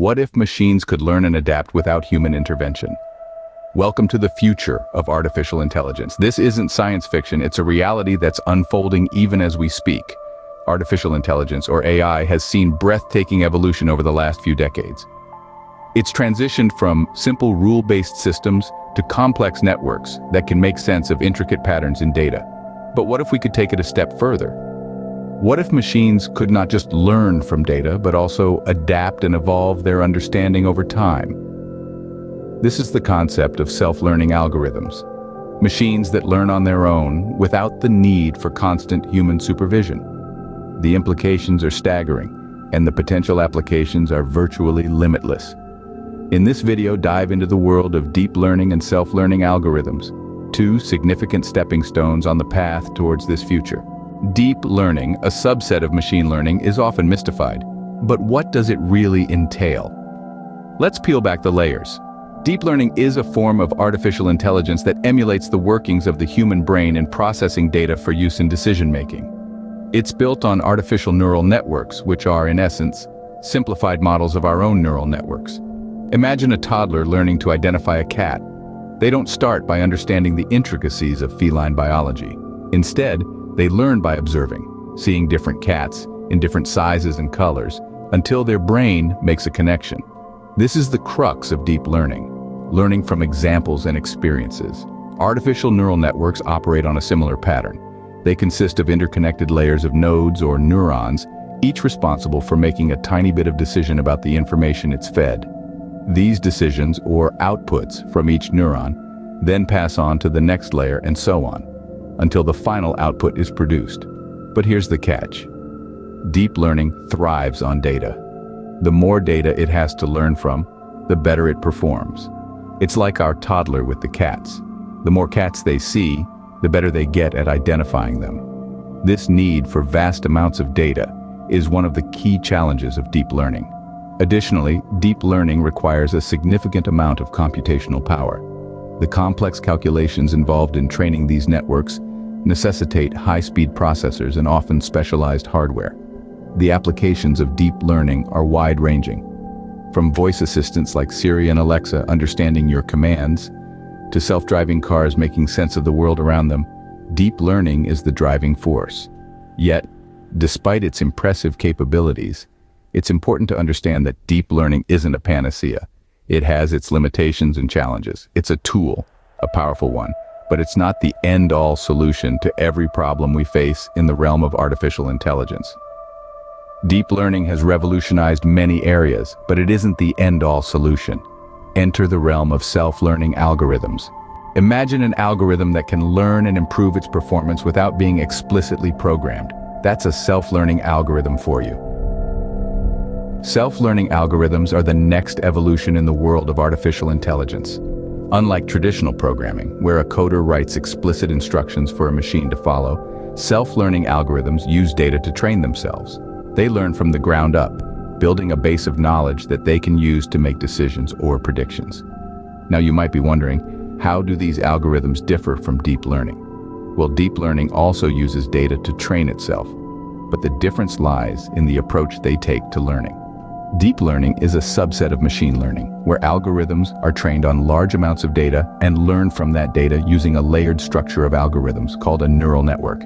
What if machines could learn and adapt without human intervention? Welcome to the future of artificial intelligence. This isn't science fiction, it's a reality that's unfolding even as we speak. Artificial intelligence, or AI, has seen breathtaking evolution over the last few decades. It's transitioned from simple rule-based systems to complex networks that can make sense of intricate patterns in data. But what if we could take it a step further? What if machines could not just learn from data, but also adapt and evolve their understanding over time? This is the concept of self-learning algorithms. Machines that learn on their own without the need for constant human supervision. The implications are staggering, and the potential applications are virtually limitless. In this video, dive into the world of deep learning and self-learning algorithms, two significant stepping stones on the path towards this future. Deep learning, a subset of machine learning, is often mystified. But what does it really entail? Let's peel back the layers. Deep learning is a form of artificial intelligence that emulates the workings of the human brain in processing data for use in decision-making. It's built on artificial neural networks, which are, in essence, simplified models of our own neural networks. Imagine a toddler learning to identify a cat. They don't start by understanding the intricacies of feline biology. Instead, they learn by observing, seeing different cats in different sizes and colors, until their brain makes a connection. This is the crux of deep learning from examples and experiences. Artificial neural networks operate on a similar pattern. They consist of interconnected layers of nodes or neurons, each responsible for making a tiny bit of decision about the information it's fed. These decisions, or outputs from each neuron, then pass on to the next layer and so on, until the final output is produced. But here's the catch. Deep learning thrives on data. The more data it has to learn from, the better it performs. It's like our toddler with the cats. The more cats they see, the better they get at identifying them. This need for vast amounts of data is one of the key challenges of deep learning. Additionally, deep learning requires a significant amount of computational power. The complex calculations involved in training these networks necessitate high-speed processors and often specialized hardware. The applications of deep learning are wide-ranging, from voice assistants like Siri and Alexa understanding your commands, to self-driving cars making sense of the world around them. Deep learning is the driving force. Yet, despite its impressive capabilities, it's important to understand that deep learning isn't a panacea. It has its limitations and challenges. It's a tool, a powerful one, but it's not the end-all solution to every problem we face in the realm of artificial intelligence. Deep learning has revolutionized many areas, but it isn't the end-all solution. Enter the realm of self-learning algorithms. Imagine an algorithm that can learn and improve its performance without being explicitly programmed. That's a self-learning algorithm for you. Self-learning algorithms are the next evolution in the world of artificial intelligence. Unlike traditional programming, where a coder writes explicit instructions for a machine to follow, self-learning algorithms use data to train themselves. They learn from the ground up, building a base of knowledge that they can use to make decisions or predictions. Now you might be wondering, how do these algorithms differ from deep learning? Well, deep learning also uses data to train itself, but the difference lies in the approach they take to learning. Deep learning is a subset of machine learning, where algorithms are trained on large amounts of data and learn from that data using a layered structure of algorithms called a neural network.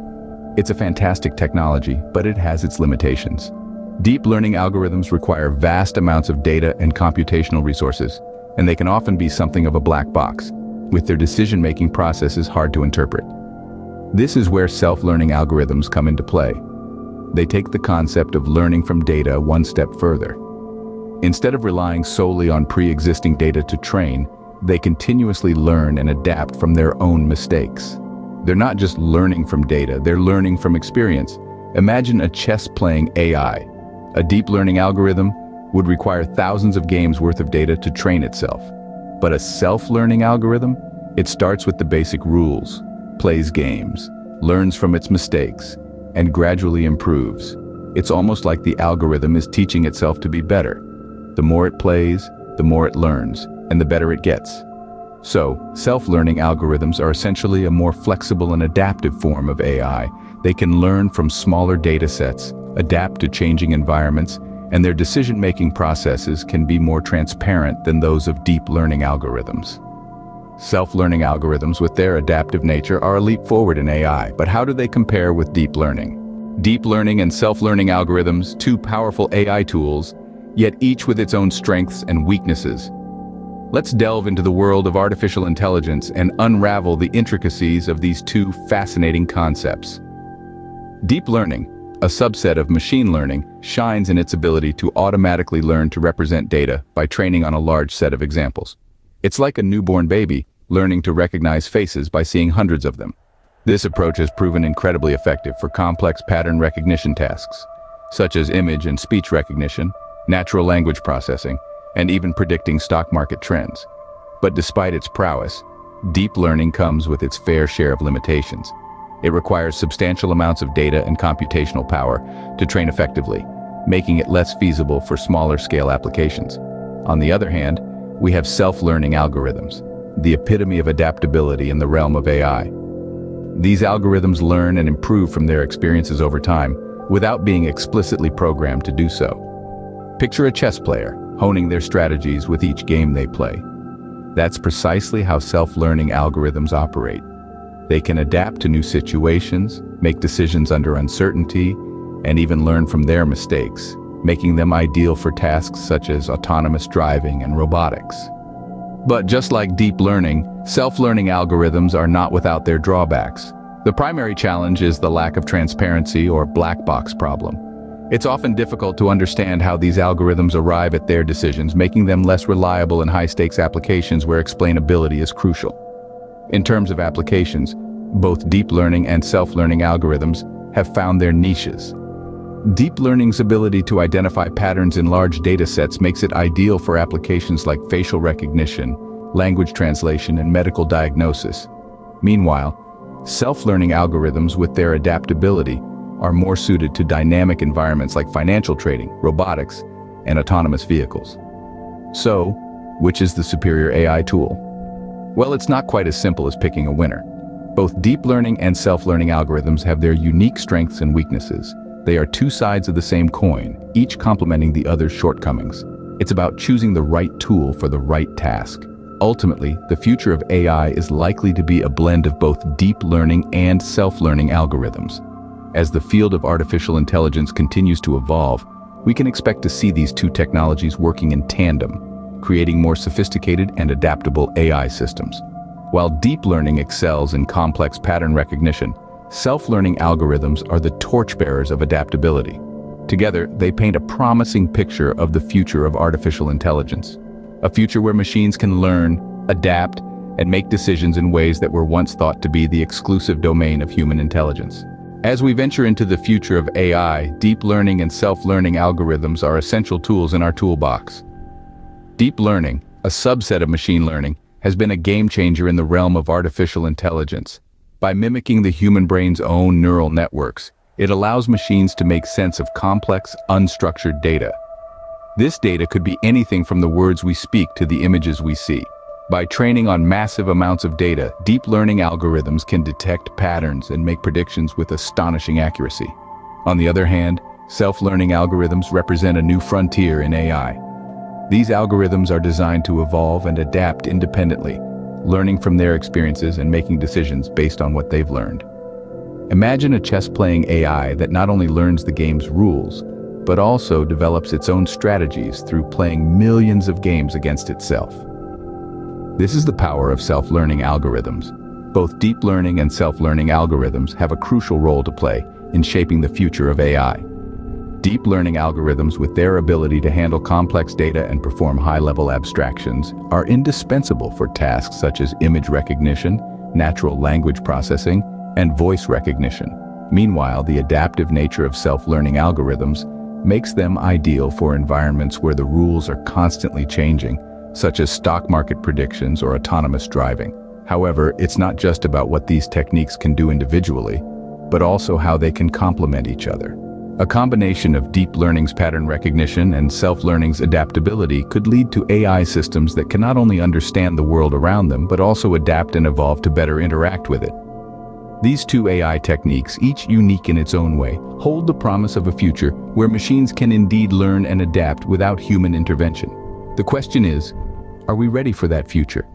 It's a fantastic technology, but it has its limitations. Deep learning algorithms require vast amounts of data and computational resources, and they can often be something of a black box, with their decision-making processes hard to interpret. This is where self-learning algorithms come into play. They take the concept of learning from data one step further. Instead of relying solely on pre-existing data to train, they continuously learn and adapt from their own mistakes. They're not just learning from data, they're learning from experience. Imagine a chess-playing AI. A deep learning algorithm would require thousands of games worth of data to train itself. But a self-learning algorithm? It starts with the basic rules, plays games, learns from its mistakes, and gradually improves. It's almost like the algorithm is teaching itself to be better. The more it plays, the more it learns, and the better it gets. So, self-learning algorithms are essentially a more flexible and adaptive form of AI. They can learn from smaller data sets, adapt to changing environments, and their decision-making processes can be more transparent than those of deep learning algorithms. Self-learning algorithms with their adaptive nature are a leap forward in AI, but how do they compare with deep learning? Deep learning and self-learning algorithms, two powerful AI tools, yet each with its own strengths and weaknesses. Let's delve into the world of artificial intelligence and unravel the intricacies of these two fascinating concepts. Deep learning, a subset of machine learning, shines in its ability to automatically learn to represent data by training on a large set of examples. It's like a newborn baby learning to recognize faces by seeing hundreds of them. This approach has proven incredibly effective for complex pattern recognition tasks, such as image and speech recognition, natural language processing, and even predicting stock market trends. But despite its prowess, deep learning comes with its fair share of limitations. It requires substantial amounts of data and computational power to train effectively, making it less feasible for smaller-scale applications. On the other hand, we have self-learning algorithms, the epitome of adaptability in the realm of AI. These algorithms learn and improve from their experiences over time, without being explicitly programmed to do so. Picture a chess player, honing their strategies with each game they play. That's precisely how self-learning algorithms operate. They can adapt to new situations, make decisions under uncertainty, and even learn from their mistakes, making them ideal for tasks such as autonomous driving and robotics. But just like deep learning, self-learning algorithms are not without their drawbacks. The primary challenge is the lack of transparency or black box problem. It's often difficult to understand how these algorithms arrive at their decisions, making them less reliable in high-stakes applications where explainability is crucial. In terms of applications, both deep learning and self-learning algorithms have found their niches. Deep learning's ability to identify patterns in large data sets makes it ideal for applications like facial recognition, language translation, and medical diagnosis. Meanwhile, self-learning algorithms with their adaptability are more suited to dynamic environments like financial trading, robotics, and autonomous vehicles. So, which is the superior AI tool? Well, it's not quite as simple as picking a winner. Both deep learning and self-learning algorithms have their unique strengths and weaknesses. They are two sides of the same coin, each complementing the other's shortcomings. It's about choosing the right tool for the right task. Ultimately, the future of AI is likely to be a blend of both deep learning and self-learning algorithms. As the field of artificial intelligence continues to evolve, we can expect to see these two technologies working in tandem, creating more sophisticated and adaptable AI systems. While deep learning excels in complex pattern recognition, self-learning algorithms are the torchbearers of adaptability. Together, they paint a promising picture of the future of artificial intelligence. A future where machines can learn, adapt, and make decisions in ways that were once thought to be the exclusive domain of human intelligence. As we venture into the future of AI, deep learning and self-learning algorithms are essential tools in our toolbox. Deep learning, a subset of machine learning, has been a game-changer in the realm of artificial intelligence. By mimicking the human brain's own neural networks, it allows machines to make sense of complex, unstructured data. This data could be anything from the words we speak to the images we see. By training on massive amounts of data, deep learning algorithms can detect patterns and make predictions with astonishing accuracy. On the other hand, self-learning algorithms represent a new frontier in AI. These algorithms are designed to evolve and adapt independently, learning from their experiences and making decisions based on what they've learned. Imagine a chess-playing AI that not only learns the game's rules, but also develops its own strategies through playing millions of games against itself. This is the power of self-learning algorithms. Both deep learning and self-learning algorithms have a crucial role to play in shaping the future of AI. Deep learning algorithms, with their ability to handle complex data and perform high-level abstractions, are indispensable for tasks such as image recognition, natural language processing, and voice recognition. Meanwhile, the adaptive nature of self-learning algorithms makes them ideal for environments where the rules are constantly changing, such as stock market predictions or autonomous driving. However, it's not just about what these techniques can do individually, but also how they can complement each other. A combination of deep learning's pattern recognition and self-learning's adaptability could lead to AI systems that can not only understand the world around them, but also adapt and evolve to better interact with it. These two AI techniques, each unique in its own way, hold the promise of a future where machines can indeed learn and adapt without human intervention. The question is, are we ready for that future?